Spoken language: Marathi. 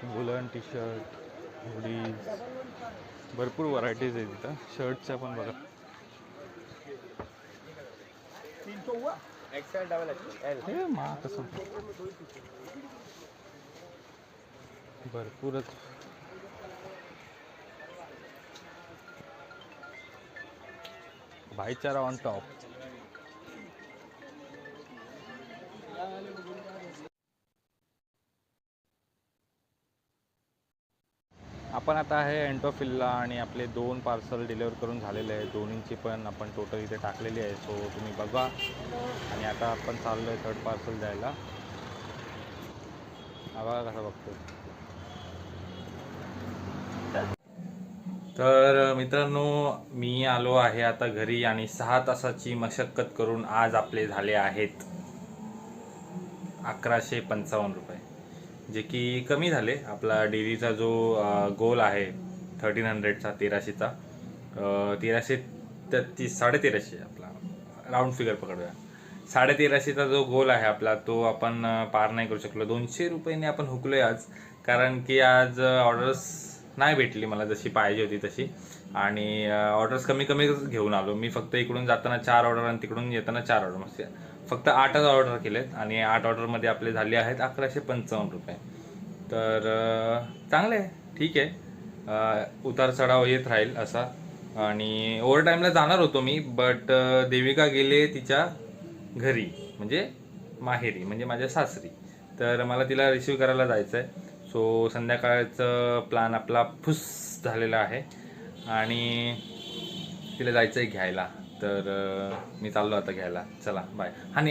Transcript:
वुलन टी शर्ट, हुडीज, भरपूर व्हरायटीज आहेत तिथं. शर्टच्या पण बघा. हे मा कसं भरपूरच. भाईचारा ऑन टॉप. आपण आता आहे एंटोफिलला आणि आपले 2 पार्सल डिलिव्हर करून झालेले आहेत. दोन्हींची पण आपण टोटल इथे टाकलेली आहे. सो तुम्ही बघा. आणि आता आपण चाललो आहे 3rd पार्सल द्यायला. हा बघा कसं बघतो. तर मित्रांनो, मी आलो आहे आता घरी आणि 6 तासाची मशक्कत करून आज आपले झाले आहेत 1155 रुपये, जे की कमी झाले. आपला डेलीचा जो गोल आहे 1300चा, 1300चा, 1333 आपला राऊंड फिगर पकडूया. 1350चा जो गोल आहे आपला, तो आपण पार नाही करू शकलो. 200 रुपयांनी आपण हुकलोय आज, कारण की आज ऑर्डर्स नाही भेटली मला जशी पाहिजे होती तशी. आणि ऑर्डर्स कमी कमी घेऊन आलो मी. फक्त इकडून जाताना 4 ऑर्डर आणि तिकडून येताना 4 ऑर्डर, म्हणजे फक्त 8च ऑर्डर केलेत. आणि 8 ऑर्डरमध्ये आपले झाले आहेत 1155 रुपये. तर चांगले आहे, ठीक आहे. उतार चढाव येत राहील असा. आणि ओव्हर टाईमला जाणार होतो मी, बट देविका गेले तिच्या घरी, म्हणजे माहेरी, म्हणजे माझ्या सासरी. तर मला तिला रिसीव्ह करायला जायचं आहे. सो संध्याकाळचं प्लॅन आपला फुस झालेला आहे आणि तिला जायचं आहे घ्यायला. तर मी चाललो आता घ्यायला. चला बाय. हा